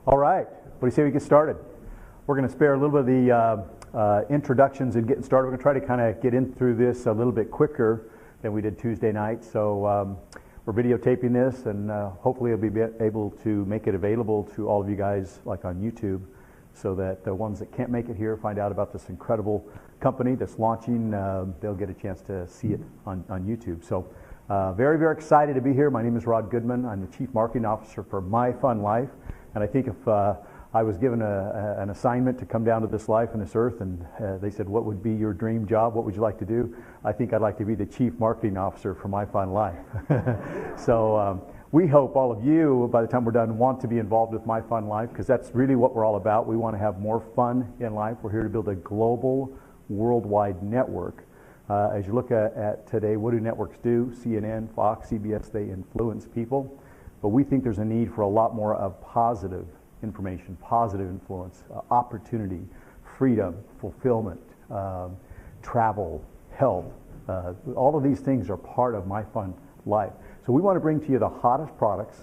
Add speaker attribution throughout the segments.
Speaker 1: All right, what do you say we get started? We're going to spare a little bit of the introductions and getting started. We're going to try to kind of get in through this a little bit quicker than we did Tuesday night. So we're videotaping this, and hopefully I'll be able to make it available to all of you guys like on YouTube, so that the ones that can't make it here find out about this incredible company that's launching. They'll get a chance to see it on YouTube. So very, very excited to be here. My name is Rod Goodman. I'm the Chief Marketing Officer for MyFunLIFE. And I think if I was given an assignment to come down to this life and this earth, and they said, what would be your dream job? What would you like to do? I think I'd like to be the Chief Marketing Officer for MyFunLIFE. So we hope all of you, by the time we're done, want to be involved with MyFunLIFE, because that's really what we're all about. We want to have more fun in life. We're here to build a global, worldwide network. As you look at today, what do networks do? CNN, Fox, CBS, they influence people. But we think there's a need for a lot more of positive information, positive influence, opportunity, freedom, fulfillment, travel, health. All of these things are part of MyFunLIFE. So we want to bring to you the hottest products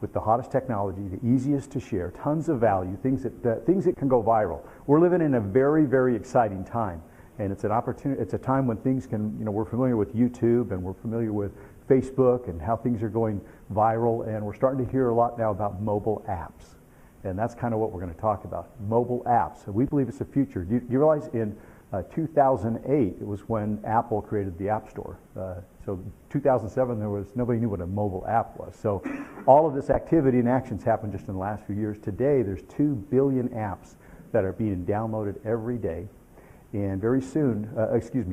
Speaker 1: with the hottest technology, the easiest to share, tons of value, things that can go viral. We're living in a very, very exciting time. And it's an opportunity. It's a time when things can, we're familiar with YouTube and we're familiar with Facebook and how things are going viral, and we're starting to hear a lot now about mobile apps. And that's kind of what we're going to talk about, mobile apps. So we believe it's the future. Do you realize in 2008, it was when Apple created the App Store. So 2007, nobody knew what a mobile app was. So all of this activity and actions happened just in the last few years. Today, there's 2 billion apps that are being downloaded every day. And very soon,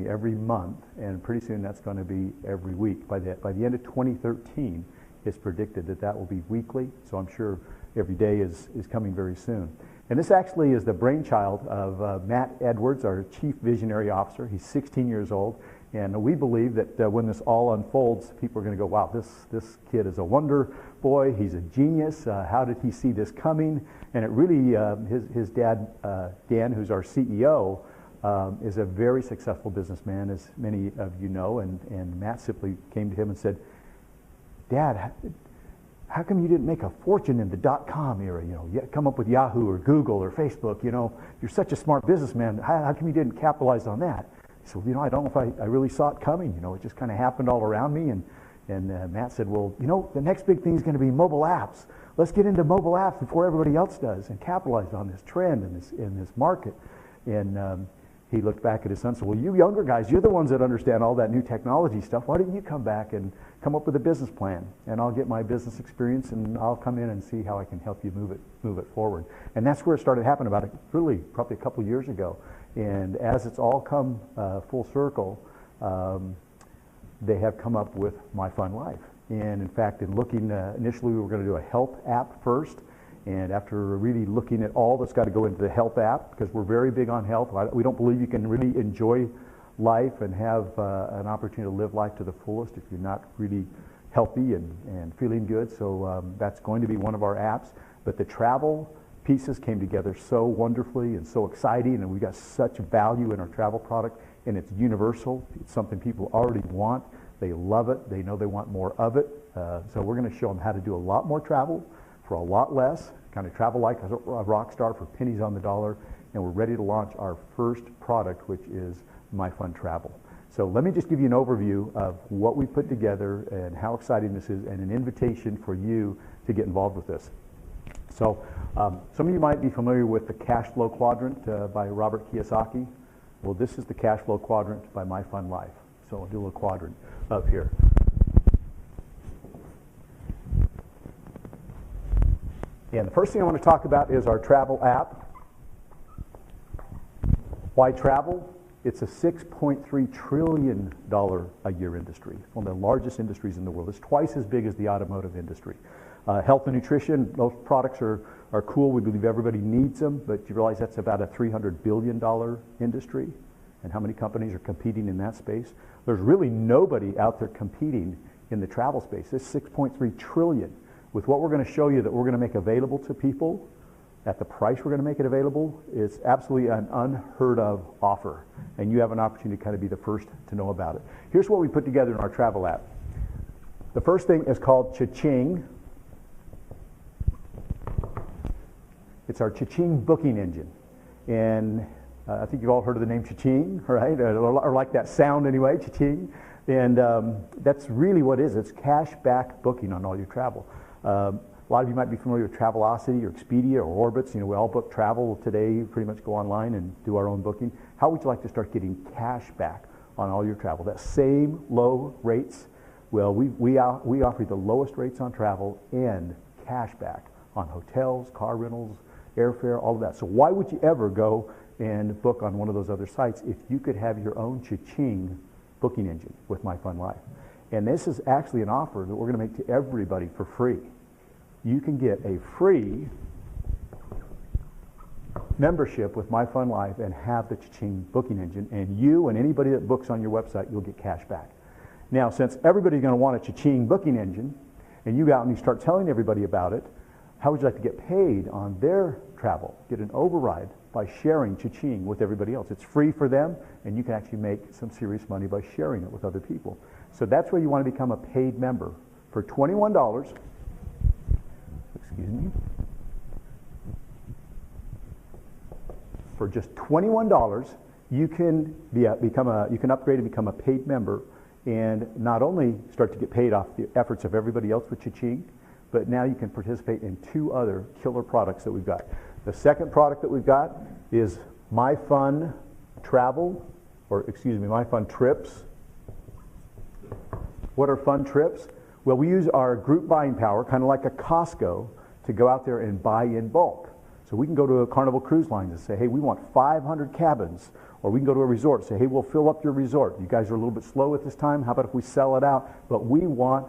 Speaker 1: every month, and pretty soon that's going to be every week. By the end of 2013, it's predicted that will be weekly, so I'm sure every day is coming very soon. And this actually is the brainchild of Matt Edwards, our Chief Visionary Officer. He's 16 years old, and we believe that when this all unfolds, people are going to go, wow, this kid is a wonder boy, he's a genius, how did he see this coming? And it really, his dad, Dan, who's our CEO, is a very successful businessman, as many of you know, and Matt simply came to him and said, Dad, how come you didn't make a fortune in the .com era? Come up with Yahoo or Google or Facebook. You're such a smart businessman. How come you didn't capitalize on that? He said, I don't know if I really saw it coming. It just kind of happened all around me. And Matt said, well, the next big thing is going to be mobile apps. Let's get into mobile apps before everybody else does and capitalize on this trend in this market. And he looked back at his son and said, well, you younger guys, you're the ones that understand all that new technology stuff. Why don't you come back and come up with a business plan? And I'll get my business experience and I'll come in and see how I can help you move it forward. And that's where it started happening probably a couple of years ago. And as it's all come full circle, they have come up with MyFunLIFE. And in fact, in looking, initially we were going to do a health app first. And after really looking at all that's got to go into the health app, because we're very big on health, we don't believe you can really enjoy life and have an opportunity to live life to the fullest if you're not really healthy and feeling good. So that's going to be one of our apps. But the travel pieces came together so wonderfully and so exciting, and we got such value in our travel product, and it's universal. It's something people already want. They love it. They know they want more of it. So we're going to show them how to do a lot more travel for a lot less, kind of travel like a rock star for pennies on the dollar, and we're ready to launch our first product, which is MyFunTravel. So let me just give you an overview of what we put together and how exciting this is, and an invitation for you to get involved with this. So some of you might be familiar with the cash flow quadrant by Robert Kiyosaki. Well, this is the cash flow quadrant by MyFunLIFE. So I'll do a little quadrant up here. And the first thing I want to talk about is our travel app. Why travel? It's a $6.3 trillion a year industry. It's one of the largest industries in the world. It's twice as big as the automotive industry. Health and nutrition, those products are cool. We believe everybody needs them, but you realize that's about a $300 billion industry, and how many companies are competing in that space? There's really nobody out there competing in the travel space. It's $6.3 trillion. With what we're going to show you that we're going to make available to people at the price we're going to make it available, it's absolutely an unheard of offer. And you have an opportunity to kind of be the first to know about it. Here's what we put together in our travel app. The first thing is called Cha-Ching. It's our cha-ching booking engine. And I think you've all heard of the name cha-ching, right? Or like that sound anyway, cha-ching. And that's really what it is. It's cash back booking on all your travel. A lot of you might be familiar with Travelocity or Expedia or Orbitz. You know, we all book travel today, pretty much go online and do our own booking. How would you like to start getting cash back on all your travel? That same low rates. Well, we offer you the lowest rates on travel and cash back on hotels, car rentals, airfare, all of that. So why would you ever go and book on one of those other sites if you could have your own cha-ching booking engine with MyFunLIFE? And this is actually an offer that we're going to make to everybody for free. You can get a free membership with MyFunLIFE and have the cha-ching booking engine, and you and anybody that books on your website, you'll get cash back. Now, since everybody's going to want a cha-ching booking engine, and you go out and you start telling everybody about it, how would you like to get paid on their travel? Get an override by sharing cha-ching with everybody else. It's free for them, and you can actually make some serious money by sharing it with other people. So that's where you want to become a paid member. For $21, excuse me, for just $21, you can you can upgrade and become a paid member, and not only start to get paid off the efforts of everybody else with cha-ching, but now you can participate in 2 other killer products that we've got. The second product that we've got is MyFun Travel, or excuse me, MyFun Trips. What are fun trips? Well, we use our group buying power, kind of like a Costco, to go out there and buy in bulk. So we can go to a Carnival Cruise Line and say, hey, we want 500 cabins. Or we can go to a resort and say, hey, we'll fill up your resort. You guys are a little bit slow at this time. How about if we sell it out? But we want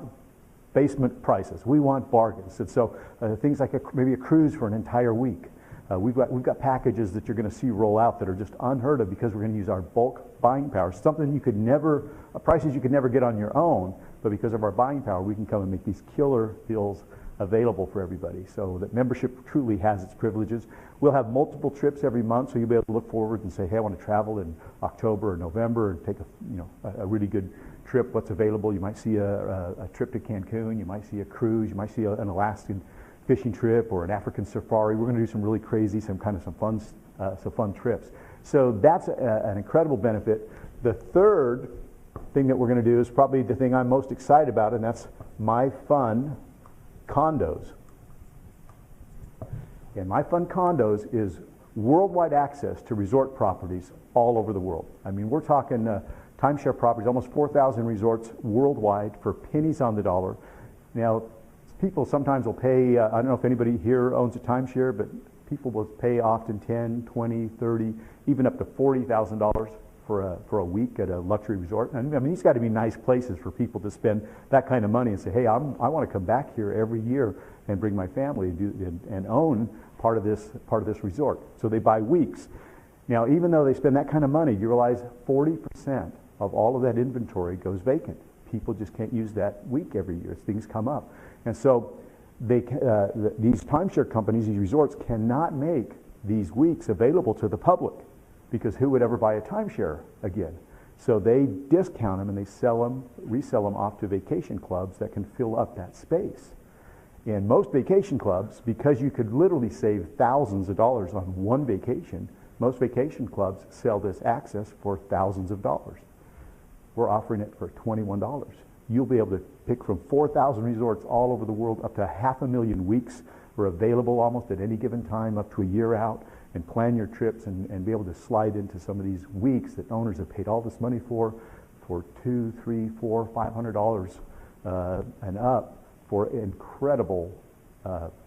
Speaker 1: basement prices. We want bargains. And so things like maybe a cruise for an entire week. We've got packages that you're going to see roll out that are just unheard of because we're going to use our bulk buying power. Something you could never, prices you could never get on your own, but because of our buying power, we can come and make these killer deals available for everybody. So that membership truly has its privileges. We'll have multiple trips every month, so you'll be able to look forward and say, hey, I want to travel in October or November and take a really good trip. What's available? You might see a trip to Cancun. You might see a cruise. You might see an Alaskan fishing trip or an African safari. We're going to do some really crazy, some fun trips. So that's an incredible benefit. The third thing that we're going to do is probably the thing I'm most excited about, and that's MyFun Condos. And MyFun Condos is worldwide access to resort properties all over the world. I mean, we're talking timeshare properties, almost 4,000 resorts worldwide for pennies on the dollar. Now, people sometimes will pay, I don't know if anybody here owns a timeshare, but people will pay often $10, $20, $30, even up to $40,000 for a week at a luxury resort. And I mean, these got to be nice places for people to spend that kind of money and say, hey, I want to come back here every year and bring my family and own part of this resort. So they buy weeks. Now, even though they spend that kind of money, you realize 40% of all of that inventory goes vacant. People just can't use that week every year as things come up. And so these timeshare companies, these resorts, cannot make these weeks available to the public, because who would ever buy a timeshare again? So they discount them and they resell them off to vacation clubs that can fill up that space. And most vacation clubs, because you could literally save thousands of dollars on one vacation, most vacation clubs sell this access for thousands of dollars. We're offering it for $21. You'll be able to pick from 4,000 resorts all over the world. Up to 500,000 weeks are available almost at any given time, up to a year out, and plan your trips and be able to slide into some of these weeks that owners have paid all this money for $200, $300, $400, $500 and up for incredible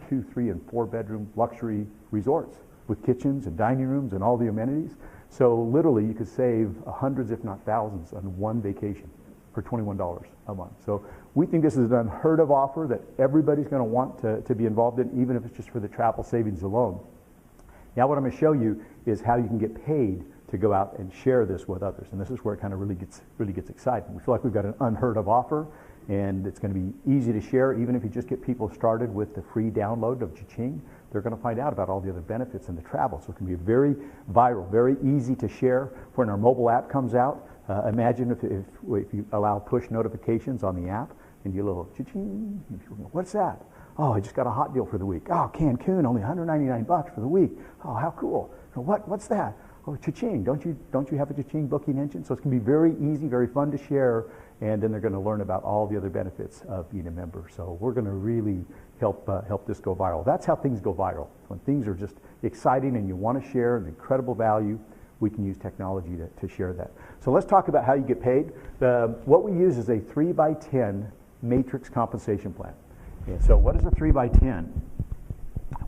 Speaker 1: 2, 3, and 4 bedroom luxury resorts with kitchens and dining rooms and all the amenities. So literally you could save hundreds, if not thousands, on one vacation for $21 a month. So we think this is an unheard of offer that everybody's going to want to be involved in, even if it's just for the travel savings alone. Now what I'm going to show you is how you can get paid to go out and share this with others. And this is where it kind of really gets exciting. We feel like we've got an unheard of offer, and it's going to be easy to share. Even if you just get people started with the free download of cha-ching, they're going to find out about all the other benefits in the travel. So it can be very viral, very easy to share. When our mobile app comes out, imagine if you allow push notifications on the app and you little cha-ching, and people go, what's that? Oh, I just got a hot deal for the week. Oh, Cancun, only $199 for the week. Oh, how cool. What's that? Oh, cha-ching. Don't you have a cha-ching booking engine? So it's going to be very easy, very fun to share, and then they're going to learn about all the other benefits of being a member. So we're going to really help this go viral. That's how things go viral. When things are just exciting and you want to share an incredible value, we can use technology to share that. So let's talk about how you get paid. What we use is a 3x10 matrix compensation plan. And so what is a 3x10?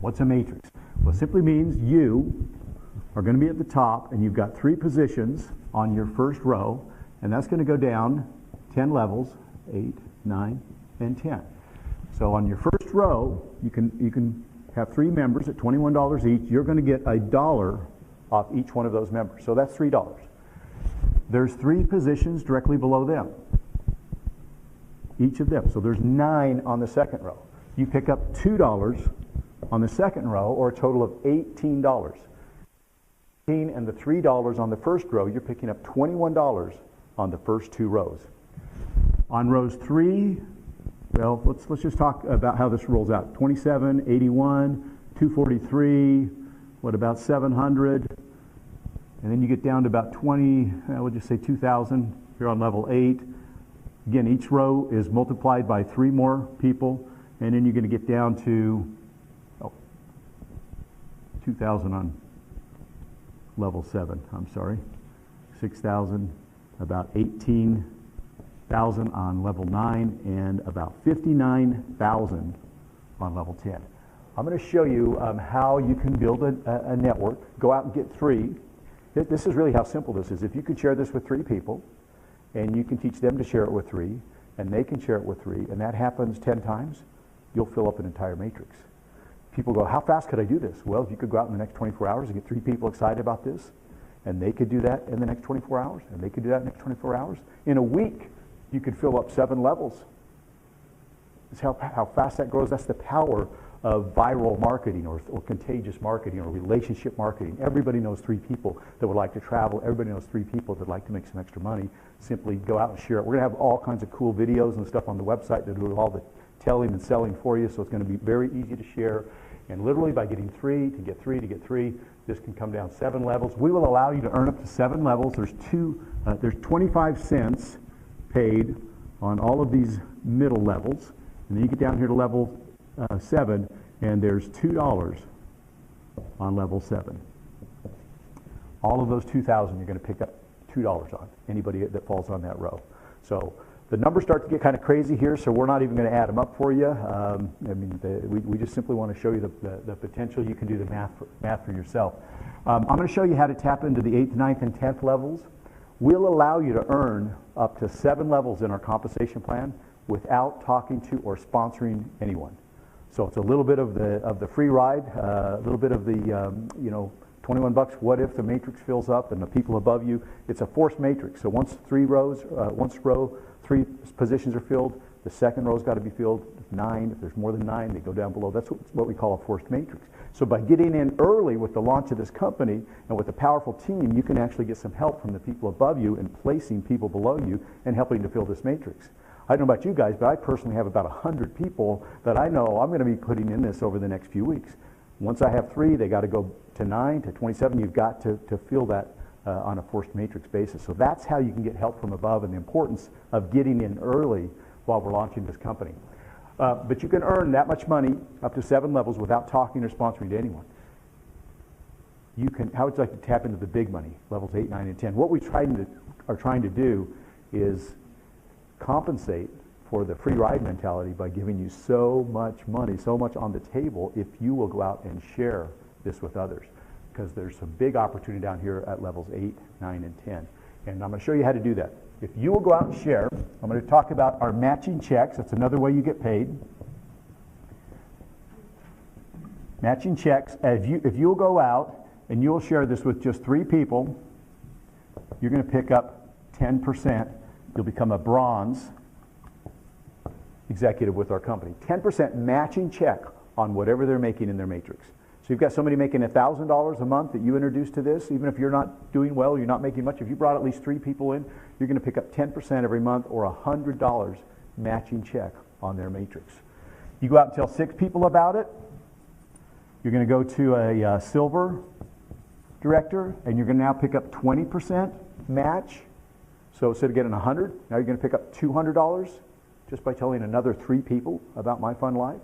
Speaker 1: What's a matrix? Well, it simply means you are going to be at the top and you've got 3 positions on your first row, and that's going to go down 10 levels, 8, 9, and 10. So on your first row, you can have 3 members at $21 each. You're going to get $1 off each one of those members. So that's $3. There's 3 positions directly below them, each of them. So there's 9 on the second row. You pick up $2 on the second row, or a total of $18. And the $3 on the first row, you're picking up $21 on the first 2 rows. On rows 3, well, let's just talk about how this rolls out. 27, 81, 243, what about 700? And then you get down to about 20, we'll just say 2,000 here on level 8. Again, each row is multiplied by 3 more people, and then you're going to get down to 2,000 on level 7, I'm sorry. 6,000, about 18,000 on level 9, and about 59,000 on level 10. I'm going to show you how you can build a network. Go out and get 3. This is really how simple this is. If you could share this with 3 people, and you can teach them to share it with 3, and they can share it with 3, and that happens 10 times, you'll fill up an entire matrix. People go, how fast could I do this? Well, if you could go out in the next 24 hours and get 3 people excited about this, and they could do that in the next 24 hours, and they could do that in the next 24 hours. In a week, you could fill up 7 levels. That's how fast that grows. That's the power of viral marketing or contagious marketing or relationship marketing. Everybody knows 3 people that would like to travel. Everybody knows 3 people that would like to make some extra money. Simply go out and share it. We're going to have all kinds of cool videos and stuff on the website that do all the telling and selling for you, so it's going to be very easy to share. And literally by getting 3 to get 3 to get 3, this can come down 7 levels. We will allow you to earn up to 7 levels. There's 25 cents paid on all of these middle levels. And then you get down here to level 7, and there's $2 on level 7. All of those 2,000 you're going to pick up $2 on, anybody that falls on that row. So the numbers start to get kind of crazy here, so we're not even going to add them up for you. We just simply want to show you the potential. You can do the math for yourself. I'm going to show you how to tap into the 8th, 9th, and 10th levels. We'll allow you to earn up to 7 levels in our compensation plan without talking to or sponsoring anyone. So it's a little bit of the free ride, a little bit of the 21 bucks. What if the matrix fills up and the people above you? It's a forced matrix. So once row 3 positions are filled, the second row's got to be filled. 9, if there's more than 9, they go down below. That's what we call a forced matrix. So by getting in early with the launch of this company and with a powerful team, you can actually get some help from the people above you in placing people below you and helping to fill this matrix. I don't know about you guys, but I personally have about 100 people that I know I'm going to be putting in this over the next few weeks. Once I have 3, they got to go to 9, to 27. You've got to fill that on a forced matrix basis. So that's how you can get help from above, and the importance of getting in early while we're launching this company. But you can earn that much money up to 7 levels without talking or sponsoring to anyone. How would you like to tap into the big money, levels 8, 9, and 10? What we are trying to do is compensate for the free ride mentality by giving you so much money, so much on the table, if you will go out and share this with others. Because there's some big opportunity down here at levels 8, 9, and 10. And I'm going to show you how to do that. If you will go out and share, I'm going to talk about our matching checks. That's another way you get paid. Matching checks. If you'll go out and you'll share this with just 3 people, you're going to pick up 10%. You'll become a bronze executive with our company. 10% matching check on whatever they're making in their matrix. So you've got somebody making $1,000 a month that you introduced to this. Even if you're not doing well, you're not making much. If you brought at least 3 people in, you're going to pick up 10% every month, or $100 matching check on their matrix. You go out and tell 6 people about it. You're going to go to a silver director, and you're going to now pick up 20% match. So instead of getting $100, now you're going to pick up $200 just by telling another 3 people about MyFunLIFE.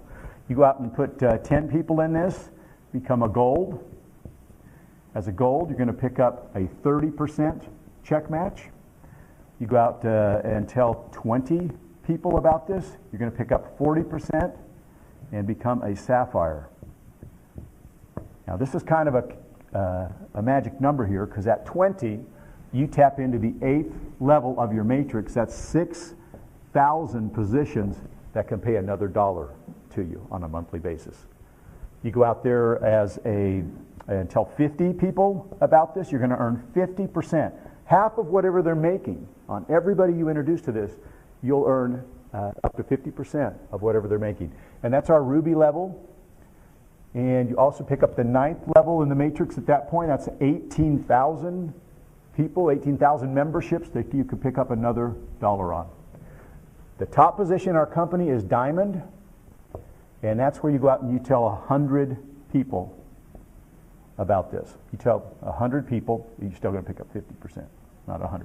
Speaker 1: You go out and put 10 people in this, become a gold. As a gold, you're going to pick up a 30% check match. You go out and tell 20 people about this, you're going to pick up 40% and become a sapphire. Now this is kind of a magic number here, because at 20, you tap into the 8th level of your matrix. That's 6,000 positions that can pay another $1 to you on a monthly basis. You go out there and tell 50 people about this, you're going to earn 50%. Half of whatever they're making on everybody you introduce to this, you'll earn up to 50% of whatever they're making. And that's our Ruby level. And you also pick up the 9th level in the matrix at that point. That's 18,000 people, 18,000 memberships that you could pick up another $1 on. The top position in our company is Diamond. And that's where you go out and you tell 100 people about this. You tell 100 people, you're still going to pick up 50%, not 100%.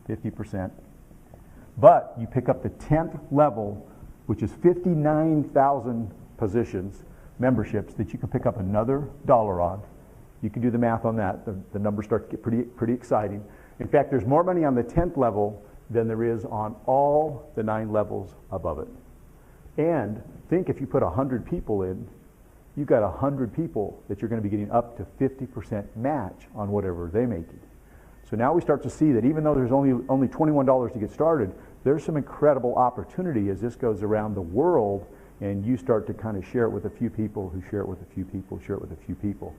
Speaker 1: 50%. But you pick up the 10th level, which is 59,000 positions, memberships, that you can pick up another $1 on. You can do the math on that. The numbers start to get pretty exciting. In fact, there's more money on the 10th level than there is on all the 9 levels above it. And think, if you put 100 people in, you've got 100 people that you're going to be getting up to 50% match on whatever they're making. So now we start to see that even though there's only $21 to get started, there's some incredible opportunity as this goes around the world, and you start to kind of share it with a few people, who share it with a few people, share it with a few people.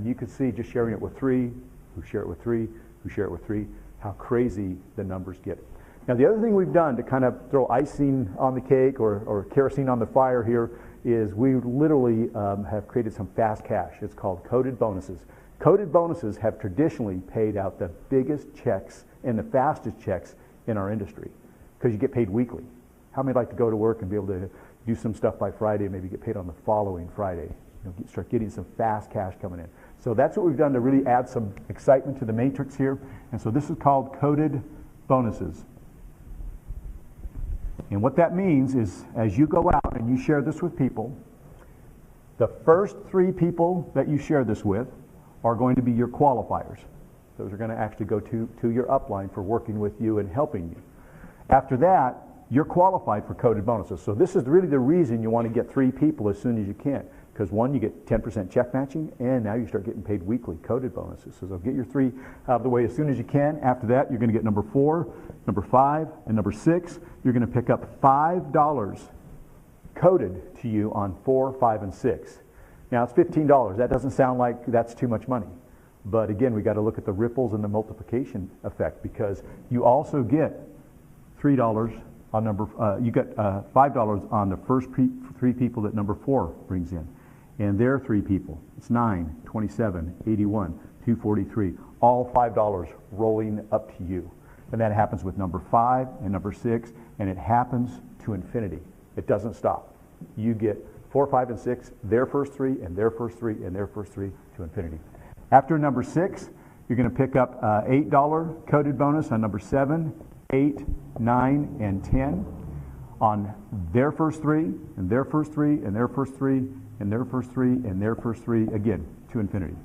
Speaker 1: You can see just sharing it with 3, who share it with 3, who share it with 3, how crazy the numbers get. Now the other thing we've done to kind of throw icing on the cake or kerosene on the fire here is we literally have created some fast cash. It's called coded bonuses. Coded bonuses have traditionally paid out the biggest checks and the fastest checks in our industry, because you get paid weekly. How many like to go to work and be able to do some stuff by Friday and maybe get paid on the following Friday? Start getting some fast cash coming in. So that's what we've done to really add some excitement to the matrix here. And so this is called coded bonuses. And what that means is, as you go out and you share this with people, the first 3 people that you share this with are going to be your qualifiers. Those are going to actually go to your upline for working with you and helping you. After that, you're qualified for coded bonuses. So this is really the reason you want to get 3 people as soon as you can. Because 1, you get 10% check matching, and now you start getting paid weekly coded bonuses. So get your 3 out of the way as soon as you can. After that, you're going to get number 4, number 5, and number 6. You're going to pick up $5 coded to you on 4, 5, and 6. Now it's $15. That doesn't sound like that's too much money. But again, we got to look at the ripples and the multiplication effect, because you also get $3 on you get $5 on the first 3 people that number 4 brings in. And their 3 people. It's 9, 27, 81, 243. All $5 rolling up to you. And that happens with number 5 and number 6, and it happens to infinity. It doesn't stop. You get 4, 5, and 6, their first 3, and their first 3, and their first 3 to infinity. After number 6, you're going to pick up $8 coded bonus on number 7, 8, 9, and 10 on their first 3, and their first 3, and their first 3, and their first 3, and their first 3, again, to infinity.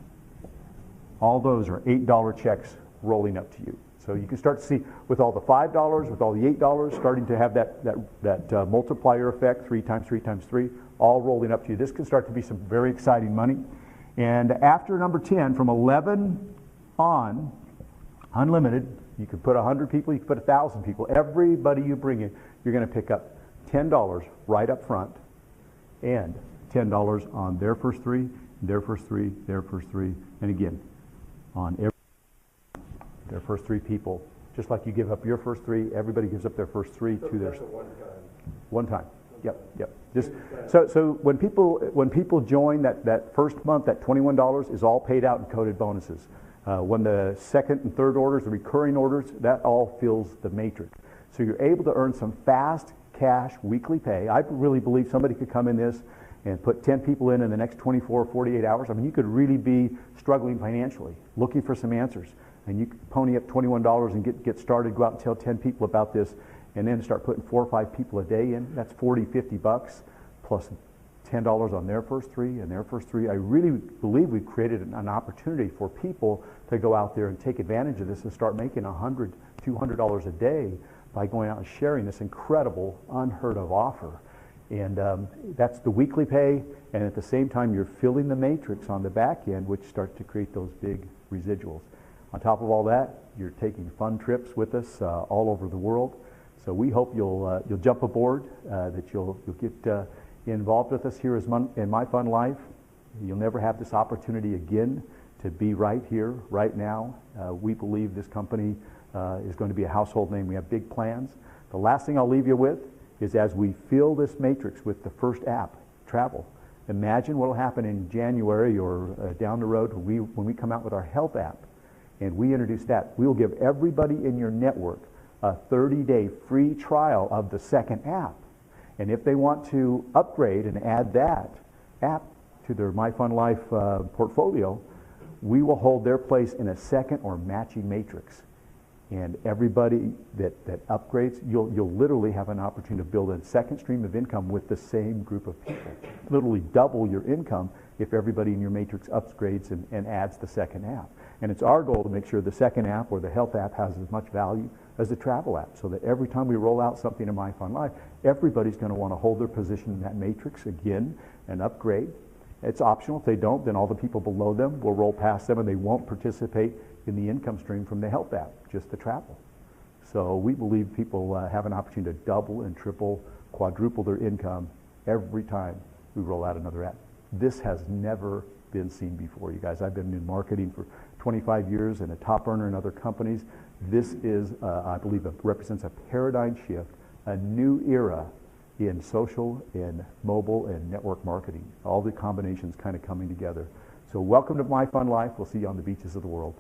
Speaker 1: All those are $8 checks rolling up to you. So you can start to see, with all the $5, with all the $8, starting to have that multiplier effect, 3 times 3 times 3, all rolling up to you. This can start to be some very exciting money. And after number 10, from 11 on, unlimited, you can put 100 people, you can put 1,000 people. Everybody you bring in, you're going to pick up $10 right up front, and $10 on their first 3, their first 3, their first 3, and again, on their first 3 people. Just like you give up your first 3, everybody gives up their first 3 to their one time. Yep. So when people join, that first month, that $21 is all paid out in coded bonuses. When the second and third orders, the recurring orders, that all fills the matrix. So you're able to earn some fast cash weekly pay. I really believe somebody could come in this and put 10 people in the next 24 or 48 hours. I mean, you could really be struggling financially, looking for some answers. And you could pony up $21 and get started, go out and tell 10 people about this, and then start putting 4 or 5 people a day in. That's 40, 50 bucks plus $10 on their first 3 and their first 3. I really believe we've created an opportunity for people to go out there and take advantage of this and start making $100, $200 a day by going out and sharing this incredible, unheard of offer. And that's the weekly pay, and at the same time you're filling the matrix on the back end, which starts to create those big residuals. On top of all that, you're taking fun trips with us all over the world. So we hope you'll jump aboard, that you'll get involved with us here in MyFunLIFE. You'll never have this opportunity again to be right here, right now. We believe this company is going to be a household name. We have big plans. The last thing I'll leave you with is, as we fill this matrix with the first app, travel, imagine what will happen in January or down the road when we come out with our health app and we introduce that. We will give everybody in your network a 30-day free trial of the second app. And if they want to upgrade and add that app to their MyFunLIFE portfolio, we will hold their place in a second or matching matrix. And everybody that upgrades, you'll literally have an opportunity to build a second stream of income with the same group of people. Literally double your income if everybody in your matrix upgrades and adds the second app. And it's our goal to make sure the second app or the health app has as much value as the travel app, so that every time we roll out something in MyFunLIFE, everybody's going to want to hold their position in that matrix again and upgrade. It's optional. If they don't, then all the people below them will roll past them and they won't participate in the income stream from the health app, just the travel. So we believe people have an opportunity to double and triple, quadruple their income every time we roll out another app. This has never been seen before, you guys. I've been in marketing for 25 years and a top earner in other companies. This is, I believe, represents a paradigm shift, a new era in social and mobile and network marketing. All the combinations kind of coming together. So welcome to MyFunLIFE. We'll see you on the beaches of the world.